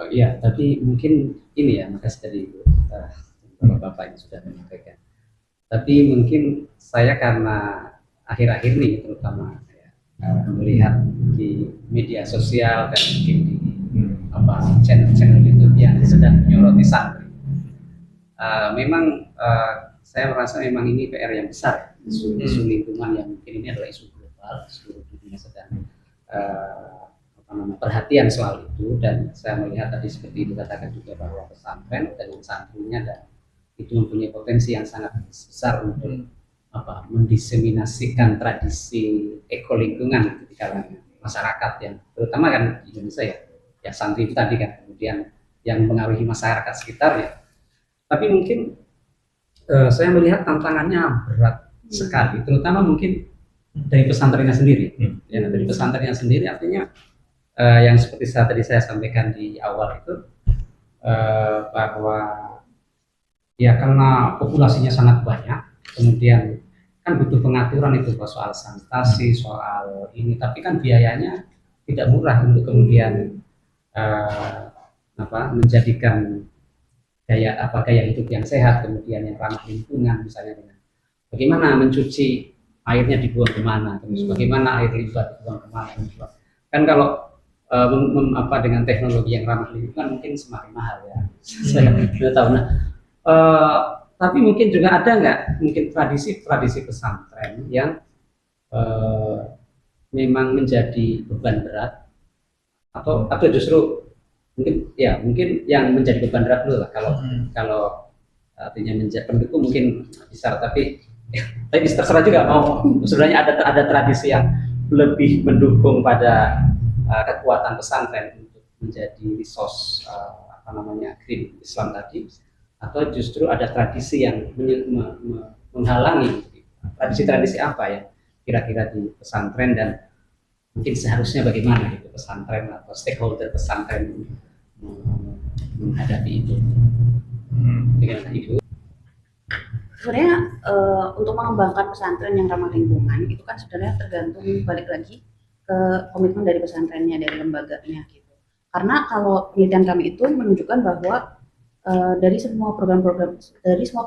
Ya, tapi mungkin ini ya, makasih tadi Bapak yang sudah menyampaikan. Tapi mungkin saya karena akhir-akhir ini terutama ya, melihat di media sosial dan mungkin di channel-channel YouTube yang sedang menyoroti santri. Memang saya merasa memang ini PR yang besar, isu lingkungan yang mungkin ini adalah isu global, seluruh dunia sedang perhatian soal itu, dan saya melihat tadi seperti dikatakan juga bahwa pesantren dengan santrinya dan itu mempunyai potensi yang sangat besar untuk mendiseminasikan tradisi ekolingkungan di kalangan masyarakat yang terutama kan di Indonesia ya santri itu tadi kan, kemudian yang mengaruhi masyarakat sekitar ya. Tapi mungkin saya melihat tantangannya berat sekali, terutama mungkin dari pesantrennya sendiri. Ya, dari pesantrennya sendiri artinya yang seperti tadi saya sampaikan di awal itu bahwa ya karena populasinya sangat banyak, kemudian kan butuh pengaturan itu soal sanitasi, soal ini, tapi kan biayanya tidak murah untuk kemudian menjadikan gaya hidup yang sehat, kemudian yang ramah lingkungan, misalnya dengan bagaimana mencuci airnya dibuang kemana, terus bagaimana air limbah dibuang kemana. Kan kalau dengan teknologi yang ramah lingkungan mungkin semakin mahal ya. Saya tidak tahu. Nah, tapi mungkin juga ada nggak mungkin tradisi pesantren yang memang menjadi beban berat atau justru mungkin yang menjadi beban berat dulu lah. Kalau artinya menjadi pendukung mungkin bisa, tapi terserah juga mau sebenarnya ada tradisi yang lebih mendukung pada kekuatan pesantren untuk menjadi resource green Islam tadi, atau justru ada tradisi yang menghalangi. Tradisi apa ya kira-kira di pesantren, dan mungkin seharusnya bagaimana gitu pesantren atau stakeholder pesantren menghadapi itu. Dengan Ibu. Sebenarnya untuk mengembangkan pesantren yang ramah lingkungan itu kan sebenarnya tergantung balik lagi ke komitmen dari pesantrennya, dari lembaganya gitu. Karena kalau penelitian kami itu menunjukkan bahwa dari semua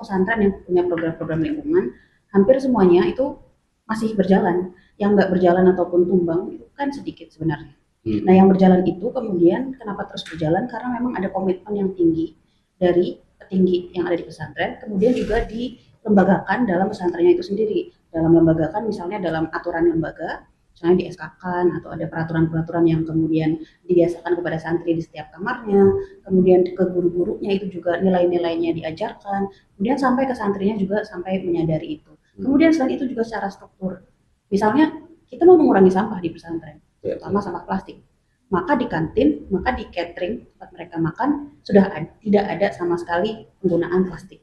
pesantren yang punya program-program lingkungan, hampir semuanya itu masih berjalan. Yang nggak berjalan ataupun tumbang itu kan sedikit sebenarnya. Nah, yang berjalan itu kemudian kenapa terus berjalan? Karena memang ada komitmen yang tinggi dari petinggi yang ada di pesantren, kemudian juga dilembagakan dalam pesantrennya itu sendiri. Dalam lembagakan misalnya dalam aturan lembaga, misalnya di SK-kan, atau ada peraturan-peraturan yang kemudian dibiasakan kepada santri di setiap kamarnya, kemudian ke guru-gurunya itu juga nilai-nilainya diajarkan, kemudian sampai ke santrinya juga sampai menyadari itu. Kemudian selain itu juga secara struktur, misalnya kita mau mengurangi sampah di pesantren, terutama sampah plastik, maka di kantin, maka di catering tempat mereka makan sudah tidak ada sama sekali penggunaan plastik.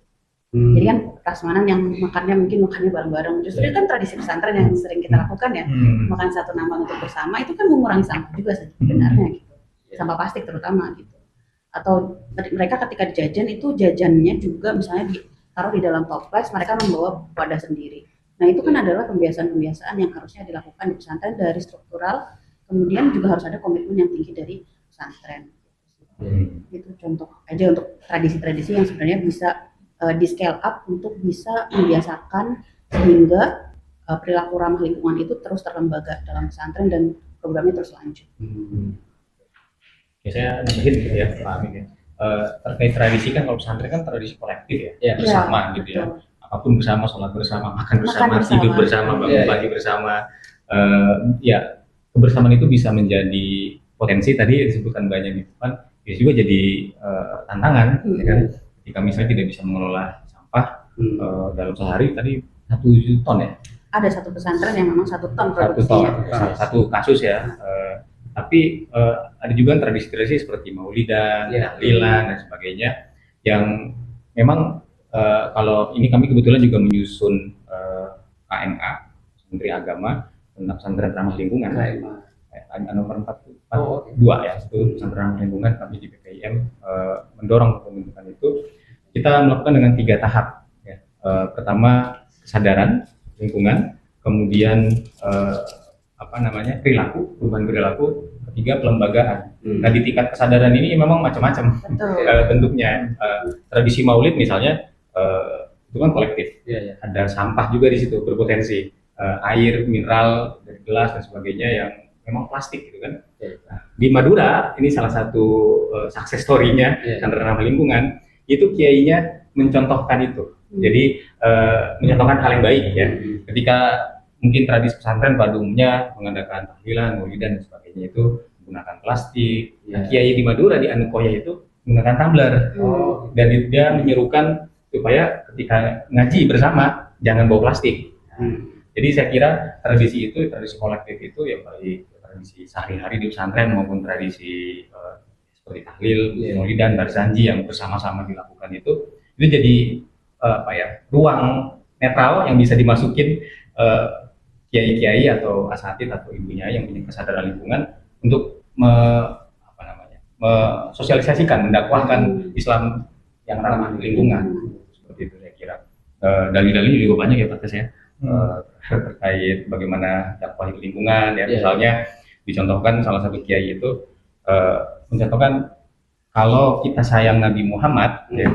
Jadi kan prasmanan yang makannya bareng-bareng. Justru itu kan tradisi pesantren yang sering kita lakukan ya, makan satu nambang untuk bersama, itu kan mengurangi sampah juga sebenarnya gitu, sampah plastik terutama gitu. Atau mereka ketika jajan itu jajannya juga misalnya ditaruh di dalam toples, mereka membawa wadah sendiri. Nah itu kan adalah pembiasaan-pembiasaan yang harusnya dilakukan di pesantren dari struktural, kemudian juga harus ada komitmen yang tinggi dari pesantren. Itu contoh aja untuk tradisi-tradisi yang sebenarnya bisa di scale up untuk bisa membiasakan sehingga perilaku ramah lingkungan itu terus terlembaga dalam pesantren dan programnya terus lanjut. Ya, saya nambahin gitu ya, Pak Amin ya. Terkait tradisi kan kalau pesantren kan tradisi kolektif ya, bersama gitu ya. Apapun bersama, sholat bersama, makan bersama, hidup bersama, bangun pagi bersama. Ya, kebersamaan itu bisa menjadi potensi tadi disebutkan banyak di depan, bisa juga jadi tantangan, ya kan? Jika misalnya tidak bisa mengelola sampah dalam sehari tadi 1 ton ya. Ada satu pesantren yang memang 1 ton produksinya. Satu kasus ya. Tapi ada juga tradisi-tradisi seperti maulidan, tahlilan dan sebagainya yang memang kalau ini kami kebetulan juga menyusun KMA Menteri Agama tentang pesantren ramah lingkungan. Nomor 42 ya, itu pesantren ramah lingkungan. Kami di PPIM mendorong pembentukan itu. Kita melakukan dengan 3 tahap ya. Pertama kesadaran lingkungan, kemudian perilaku, perubahan perilaku, ketiga pelembagaan. Hmm. Nah di tingkat kesadaran ini memang macam-macam Betul. bentuknya. Tradisi Maulid misalnya itu kan kolektif. Iya, iya. Ada sampah juga di situ berpotensi, air mineral dari gelas dan sebagainya yang memang plastik gitu kan. Nah, di Madura ini salah satu success story-nya karena ramah lingkungan, itu kiainya mencontohkan itu. Jadi mencontohkan hal yang baik ya. Ketika mungkin tradisi pesantren pada umumnya mengadakan tahlilan, maulidan dan sebagainya itu menggunakan plastik. Nah, kiai di Madura di Anukoya itu menggunakan tumbler. Dan dia menyerukan supaya ketika ngaji bersama jangan bawa plastik. Jadi saya kira tradisi itu, tradisi kolektif itu ya baik tradisi sehari-hari di pesantren maupun tradisi seperti tahlil, maulidan, barzanji yang bersama-sama dilakukan itu jadi ruang netral yang bisa dimasukin kiai-kiai atau asatid atau ibunya yang punya kesadaran lingkungan untuk sosialisasikan, mendakwahkan Islam yang ramah lingkungan. Seperti itu saya kira. Dalil-dalilnya juga banyak ya Pak Tes ya. Terkait bagaimana dakwah lingkungan ya, misalnya dicontohkan salah satu kiai itu mencontohkan kalau kita sayang Nabi Muhammad ya,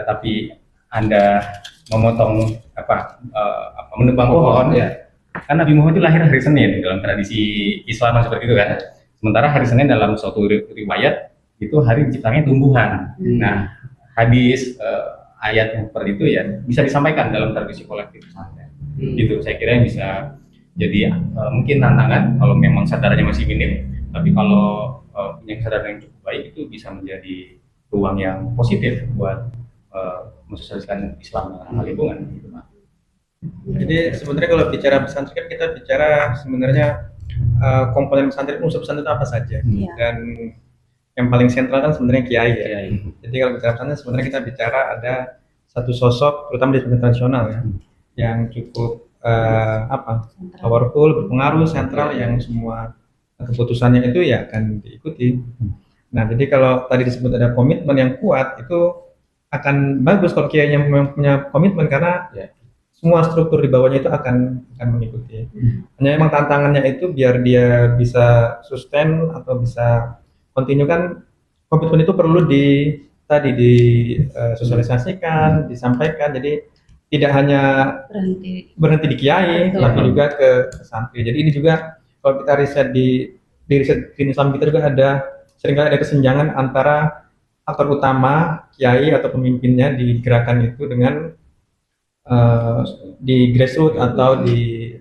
tapi Anda memotong menebang pohon ya, kan Nabi Muhammad itu lahir hari Senin dalam tradisi Islam seperti itu kan. Sementara hari Senin dalam suatu riwayat itu hari diciptanya tumbuhan. Nah, hadis ayat yang seperti itu ya bisa disampaikan dalam tradisi kolektif pesantren. Gitu, saya kira yang bisa jadi mungkin tantangan kalau memang kesadarannya masih minim, tapi kalau punya kesadaran yang cukup baik itu bisa menjadi ruang yang positif buat mensosialisasikan Islam dengan ramah lingkungan gitu, Pak. Jadi sebenarnya kalau bicara pesantren kan kita bicara sebenarnya komponen pesantren, unsur pesantren itu apa saja. Dan yang paling sentral kan sebenarnya kiai ya. Jadi kalau bicara pesantren sebenarnya kita bicara ada satu sosok terutama di pesantren tradisional ya, yang cukup powerful, berpengaruh, sentral, yang semua keputusannya itu ya akan diikuti. Nah, jadi kalau tadi disebut ada komitmen yang kuat, itu akan bagus kalau kiainya memang punya komitmen, karena semua struktur di bawahnya itu akan mengikuti. Hanya emang tantangannya itu biar dia bisa sustain atau bisa continue kan, komitmen itu perlu disosialisasikan, disampaikan. Jadi tidak hanya berhenti di kiai, tapi juga ke santri. Jadi ini juga kalau kita riset di riset Islam kita juga seringkali ada kesenjangan antara aktor utama kiai atau pemimpinnya di gerakan itu dengan di grassroots atau di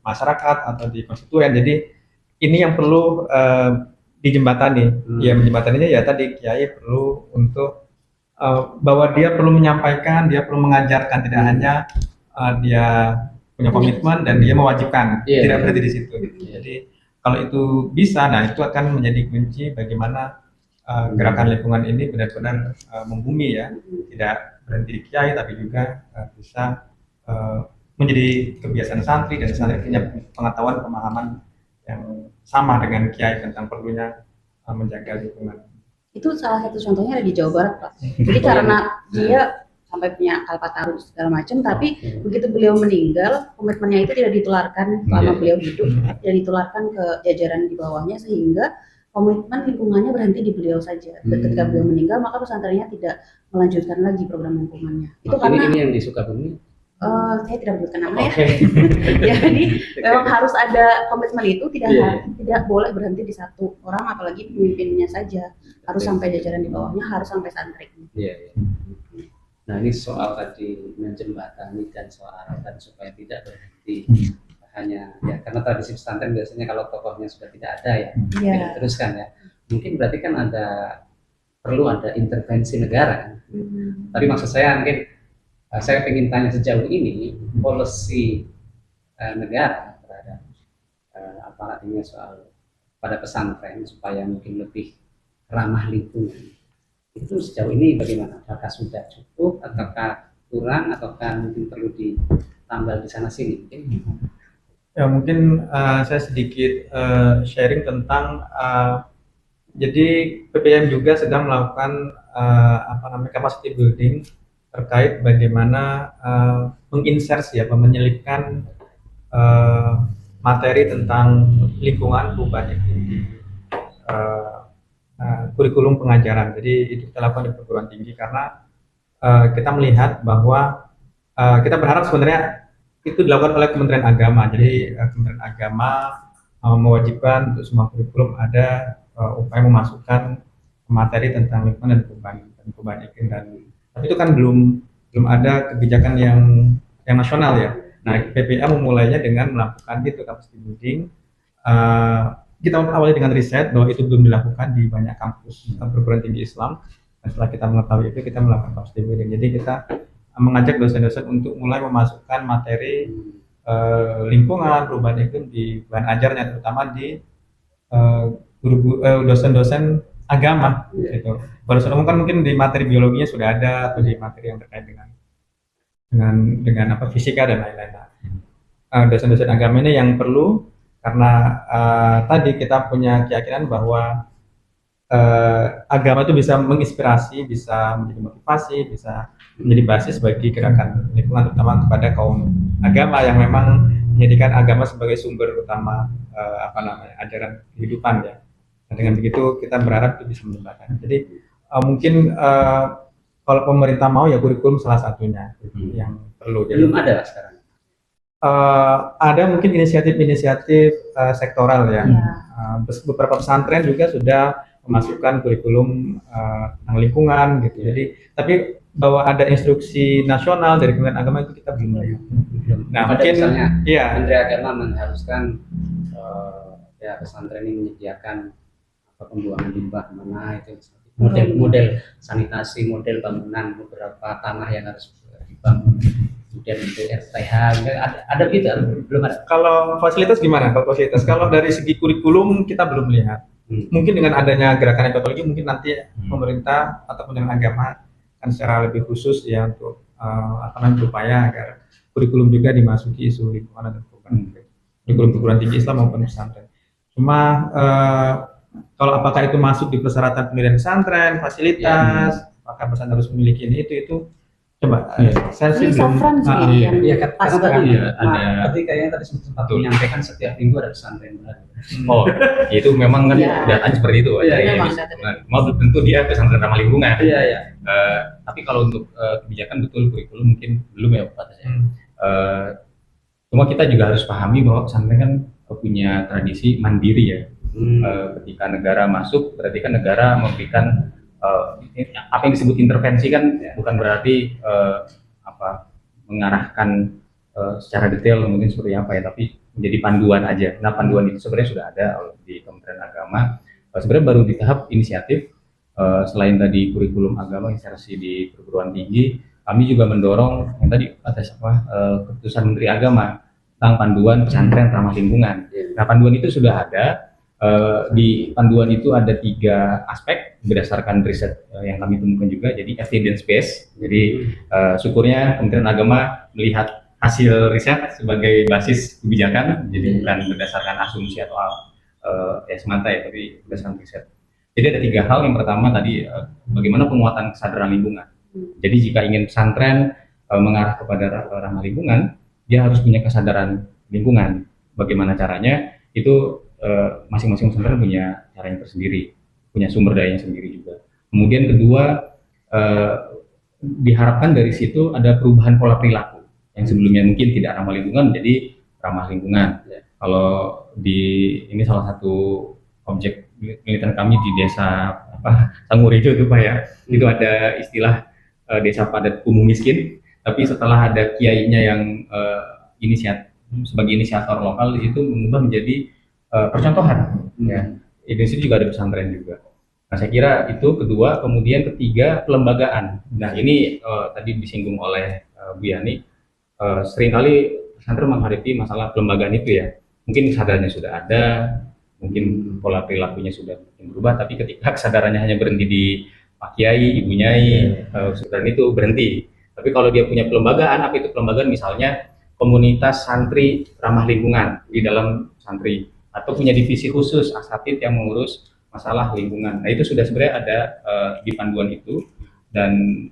masyarakat atau di konstituen. Jadi ini yang perlu dijembatani. Ya, menjembataninya ya tadi kiai perlu untuk bahwa dia perlu menyampaikan, dia perlu mengajarkan, tidak hanya dia punya komitmen dan dia mewajibkan, tidak berhenti di situ. Jadi kalau itu bisa, nah itu akan menjadi kunci bagaimana gerakan lingkungan ini benar-benar membumi ya, tidak berhenti di kiai tapi juga bisa menjadi kebiasaan santri, dan santri punya pengetahuan, pemahaman yang sama dengan kiai tentang perlunya menjaga lingkungan. Itu salah satu contohnya ada di Jawa Barat, Pak. Jadi karena dia sampai punya kalpataru segala macam, tapi begitu beliau meninggal, komitmennya itu tidak ditularkan selama beliau hidup, tidak ditularkan ke jajaran di bawahnya, sehingga komitmen lingkungannya berhenti di beliau saja. Dan ketika beliau meninggal, maka pesantrennya tidak melanjutkan lagi program lingkungannya. Itu karena ini yang di Sukabumi. Saya tidak menyebutkan namanya. Jadi memang harus ada komitmen itu, tidak boleh berhenti di satu orang, apalagi pemimpinnya saja. Harus sampai jajaran di bawahnya, harus sampai santri. Nah, ini soal tadi menjembatani dan soal dan supaya tidak berhenti hanya ya, karena tradisi pesantren biasanya kalau tokohnya sudah tidak ada ya tidak teruskan ya. Mungkin berarti kan perlu ada intervensi negara. Tapi maksud saya mungkin saya ingin tanya sejauh ini polisi negara terhadap aparatnya soal pada pesantren supaya mungkin lebih ramah lingkungan itu sejauh ini bagaimana? Apakah sudah cukup ataukah kurang ataukah mungkin perlu ditambal di sana sini? Ya mungkin saya sedikit sharing tentang jadi PPM juga sedang melakukan capacity building terkait bagaimana menginsersi menyelipkan materi tentang lingkungan perubahan iklim di kurikulum pengajaran. Jadi itu kita lakukan di perguruan tinggi karena kita melihat bahwa kita berharap sebenarnya itu dilakukan oleh Kementerian Agama. Jadi Kementerian Agama mewajibkan untuk semua kurikulum ada upaya memasukkan materi tentang lingkungan dan perubahan iklim, dan tapi itu kan belum ada kebijakan yang nasional ya. Nah, PPA memulainya dengan melakukan itu capacity building. Kita awali dengan riset bahwa itu belum dilakukan di banyak kampus perguruan tinggi Islam. Dan setelah kita mengetahui itu, kita melakukan capacity building. Jadi kita mengajak dosen-dosen untuk mulai memasukkan materi lingkungan perubahan iklim di bahan ajarnya, terutama di dosen-dosen agama. Gitu. Dosen umum kan mungkin di materi biologinya sudah ada, atau di materi yang terkait dengan apa fisika dan lain-lain. Dosen-dosen agama ini yang perlu, karena tadi kita punya keyakinan bahwa agama itu bisa menginspirasi, bisa menjadi motivasi, bisa menjadi basis bagi gerakan lingkungan, terutama kepada kaum agama yang memang menjadikan agama sebagai sumber utama ajaran kehidupan ya. Dan dengan begitu kita berharap itu bisa menyebarkan. Jadi mungkin kalau pemerintah mau ya kurikulum salah satunya yang perlu. Belum ada sekarang. Ada mungkin inisiatif sektoral ya. Beberapa pesantren juga sudah memasukkan kurikulum tentang lingkungan gitu. Jadi tapi bahwa ada instruksi nasional dari Kementerian Agama itu kita belum lihat. Nah, mungkin ya Kementerian Agama mengharuskan ya pesantren ini menyediakan pembuangan limbah mana itu, model sanitasi, model bangunan beberapa tanah yang harus dibangun, kemudian untuk RTH, ada gitu, belum ada. Kalau fasilitas gimana? Kalau fasilitas, kalau dari segi kurikulum kita belum lihat. Mungkin dengan adanya gerakan ekologi mungkin nanti pemerintah ataupun dengan agama kan secara lebih khusus ya untuk berupaya agar kurikulum juga dimasuki isu lingkungan dan kurikulum perguruan tinggi Islam maupun pesantren. Cuma kalau apakah itu masuk di persyaratan pendirian pesantren, fasilitas, apakah pesantren harus memiliki itu coba saya sih belum ada. Tapi kayaknya tadi sempat menyampaikan setiap minggu ada pesantren. Oh, itu memang kan datanya seperti itu. Mau tentu dia pesantren ramah lingkungan. Tapi kalau untuk kebijakan betul kurikulum mungkin belum ya Pak. Cuma kita juga harus pahami bahwa pesantren kan punya tradisi mandiri ya. Ketika negara masuk, berarti kan negara memberikan apa yang disebut intervensi kan bukan berarti mengarahkan secara detail mungkin seperti apa ya, tapi menjadi panduan aja. Nah, panduan itu sebenarnya sudah ada di Kementerian Agama. Sebenarnya baru di tahap inisiatif. Selain tadi kurikulum agama insersi di perguruan tinggi, kami juga mendorong yang tadi atas keputusan Menteri Agama tentang panduan pesantren ramah lingkungan. Nah, panduan itu sudah ada. Di panduan itu ada 3 aspek berdasarkan riset yang kami temukan juga, jadi evidence based. Jadi syukurnya Kementerian Agama melihat hasil riset sebagai basis kebijakan, jadi bukan berdasarkan asumsi atau semata ya, tapi berdasarkan riset. Jadi ada 3 hal. Yang pertama tadi bagaimana penguatan kesadaran lingkungan. Jadi jika ingin pesantren mengarah kepada ramah lingkungan, dia harus punya kesadaran lingkungan. Bagaimana caranya? Itu masing-masing pesantren punya caranya tersendiri, punya sumber dayanya sendiri juga. Kemudian kedua, diharapkan dari situ ada perubahan pola perilaku yang sebelumnya mungkin tidak ramah lingkungan menjadi ramah lingkungan. Kalau ini salah satu objek penelitian kami di desa Sangurejo itu Pak ya, itu ada istilah desa padat kumuh miskin, tapi setelah ada kiainya yang sebagai inisiator lokal itu mengubah menjadi percontohan ya. Di situ juga ada pesantren juga. Nah, saya kira itu kedua. Kemudian ketiga, pelembagaan. Nah, ini tadi disinggung oleh Bu Yani, seringkali pesantren menghadapi masalah pelembagaan itu ya. Mungkin kesadarannya sudah ada, mungkin pola perilakunya sudah berubah, tapi ketika kesadarannya hanya berhenti di Pak Kiai, Ibu Nyai, dan itu berhenti. Tapi kalau dia punya pelembagaan, apa itu pelembagaan? Misalnya komunitas santri ramah lingkungan di dalam santri, atau punya divisi khusus asatid yang mengurus masalah lingkungan. Nah, itu sudah sebenarnya ada di panduan itu, dan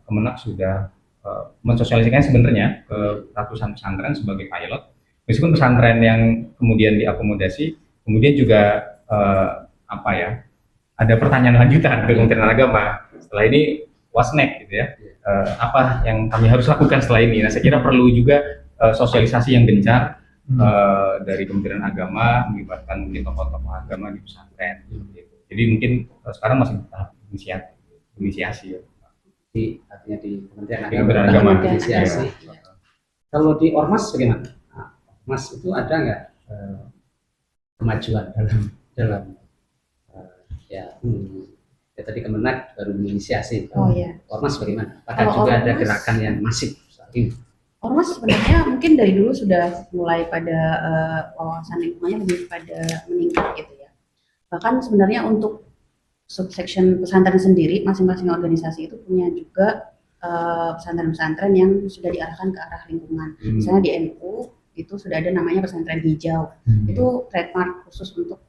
Kemenak sudah mensosialisasikan sebenarnya ke ratusan pesantren sebagai pilot. meskipun pesantren yang kemudian diakomodasi, kemudian juga ada pertanyaan lanjutan ke Kementerian Agama. Setelah ini what's next gitu ya. Apa yang kami harus lakukan setelah ini? Nah, saya kira perlu juga sosialisasi yang gencar dari Kementerian Agama, melibatkan mungkin tokoh-tokoh agama di pesantren. Gitu. Jadi mungkin sekarang masih tahap inisiasi. Artinya di Kementerian Agama inisiasi. Kalau di Ormas bagaimana? Nah, Ormas itu ada nggak kemajuan dalam ya tadi Kemenak baru menginisiasi. Ormas bagaimana? Apakah Kalau juga Ormas, ada gerakan yang masif saat ini? Ormas sebenarnya mungkin dari dulu sudah mulai pada wawasan lingkungannya lebih pada meningkat gitu ya. Bahkan sebenarnya untuk subsection pesantren sendiri, masing-masing organisasi itu punya juga pesantren-pesantren yang sudah diarahkan ke arah lingkungan. Misalnya di NU itu sudah ada namanya pesantren hijau. Itu trademark khusus untuk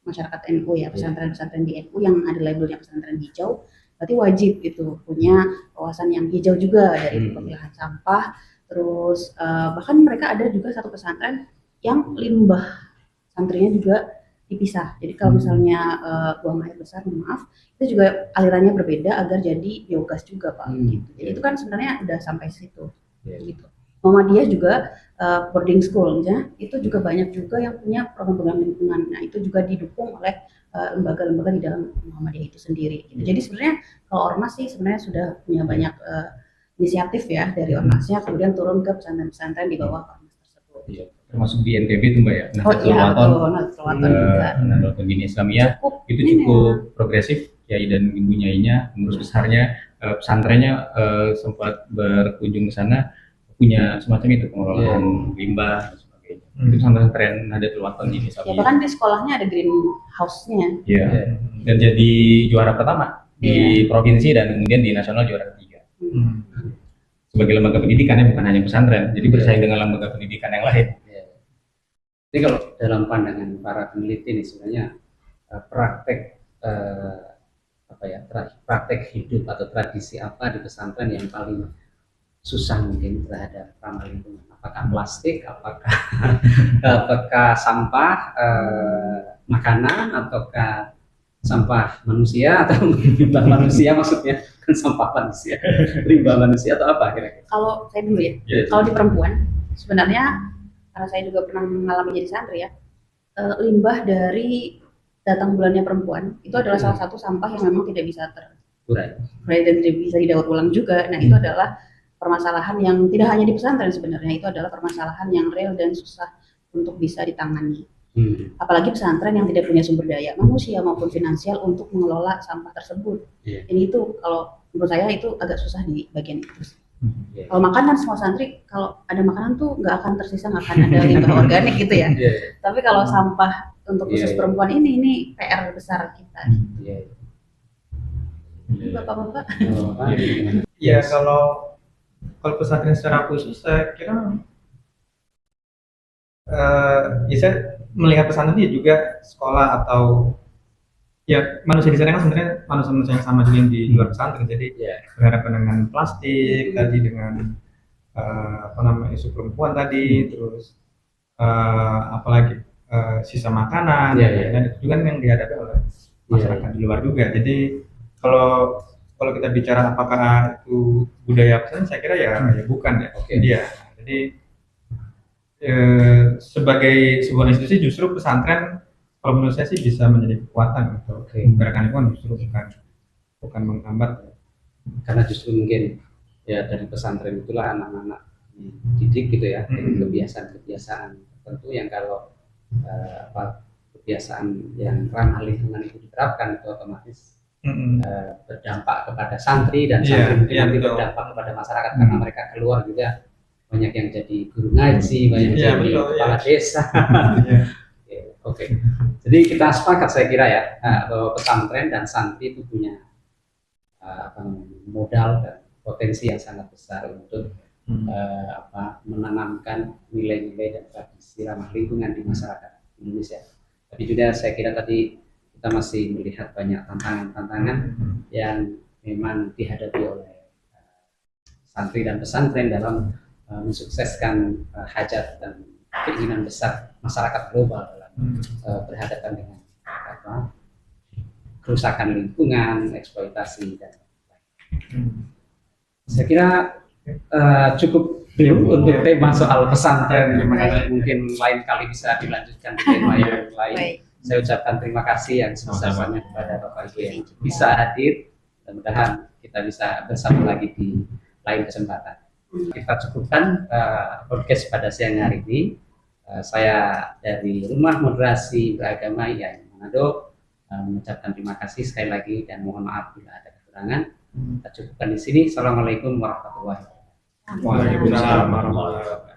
masyarakat NU ya, pesantren-pesantren di NU yang ada labelnya pesantren hijau, berarti wajib itu punya kawasan yang hijau juga dari pemilahan sampah. Terus bahkan mereka ada juga satu pesantren yang limbah santrinya juga dipisah. Jadi kalau misalnya buang air besar, maaf, itu juga alirannya berbeda agar jadi biogas juga Pak. Gitu. Jadi itu kan sebenarnya udah sampai situ. Gitu. Muhammadiyah juga boarding school, ya, itu juga banyak juga yang punya program-program lingkungan. Nah itu juga didukung oleh lembaga-lembaga di dalam Muhammadiyah itu sendiri. Gitu. Jadi sebenarnya kalau ormas sih sebenarnya sudah punya banyak inisiatif ya dari ormasnya, kemudian turun ke pesantren-pesantren di bawah ormas tersebut. Termasuk di NTB itu Mbak ya, Nahdlatul Wathon juga. Nahdlatul Dini Islamiyah itu cukup progresif, Kiai dan Ibu Nyainya, pengurus besarnya, pesantrennya sempat berkunjung ke sana, punya semacam itu pengelolaan limbah dan sebagainya. Itu pesantren Nahdlatul Wathon Dini Islamiyah. Ya bahkan di sekolahnya ada greenhouse-nya. Iya. Dan jadi juara pertama di provinsi dan kemudian di nasional juara ketiga. Sebagai lembaga pendidikan ya, bukan hanya pesantren, jadi bersaing dengan lembaga pendidikan yang lain. Jadi kalau dalam pandangan para peneliti ini sebenarnya praktek praktek hidup atau tradisi apa di pesantren yang paling susah mungkin terhadap ramah lingkungan? Apakah plastik, apakah sampah makanan, ataukah sampah manusia atau limbah manusia maksudnya? Kan sampah manusia, limbah manusia atau apa kira-kira? Kalau saya dulu ya, kalau di perempuan sebenarnya karena saya juga pernah mengalami jadi santri ya, limbah dari datang bulannya perempuan itu adalah salah satu sampah yang memang tidak bisa terurai dan tidak bisa didaur ulang juga. Nah itu adalah permasalahan yang tidak hanya di pesantren sebenarnya, itu adalah permasalahan yang real dan susah untuk bisa ditangani. Apalagi pesantren yang tidak punya sumber daya manusia maupun finansial untuk mengelola sampah tersebut. Ini itu kalau menurut saya itu agak susah di bagian itu. Kalau makanan semua santri kalau ada makanan tuh nggak akan tersisa, nggak akan ada limbah organik gitu ya. Tapi kalau sampah untuk khusus perempuan ini PR besar kita. Bapak-bapak. Ya kalau pesantren secara khusus saya kira ya saya melihat pesantren dia juga sekolah atau ya manusia di sana kan sebenarnya manusia yang sama juga yang di luar pesantren, jadi berhadapan dengan plastik tadi, dengan isu perempuan tadi, terus apalagi sisa makanan dan itu juga yang dihadapi oleh masyarakat di luar juga. Jadi kalau kita bicara apakah itu budaya pesantren, saya kira ya bukan ya. Jadi sebagai sebuah institusi justru pesantren kalau menurut saya sih bisa menjadi kekuatan untuk gerakan lingkungan, justru bukan menghambat. Karena justru mungkin ya dari pesantren itulah anak-anak dididik gitu ya dengan kebiasaan-kebiasaan tertentu yang kalau kebiasaan yang ramah lingkungan itu diterapkan itu otomatis berdampak kepada santri dan santri mungkin nanti berdampak kepada masyarakat karena mereka keluar juga banyak yang jadi guru ngaji, banyak yang jadi kepala desa. Jadi kita sepakat saya kira ya bahwa pesantren dan santri itu punya modal dan potensi yang sangat besar untuk menanamkan nilai-nilai dan tradisi ramah lingkungan di masyarakat Indonesia. Tapi juga saya kira tadi kita masih melihat banyak tantangan-tantangan yang memang dihadapi oleh santri dan pesantren dalam mensukseskan hajat dan keinginan besar masyarakat global dalam berhadapan dengan kerusakan lingkungan, eksploitasi dan saya kira cukup dulu untuk tema soal pesantren. Mungkin lain kali bisa dilanjutkan di tema yang lain. Saya ucapkan terima kasih yang sebesar-besarnya kepada Bapak Ibu yang bisa hadir. Mudah-mudahan kita bisa bersama lagi di lain kesempatan. Kita cukupkan podcast pada siang hari ini. Saya dari Rumah Moderasi Beragama yang Manado mengucapkan terima kasih sekali lagi dan mohon maaf bila ada kekurangan. Kita cukupkan di sini. Assalamualaikum warahmatullahi wabarakatuh. Waalaikumsalam warahmatullahi wabarakatuh.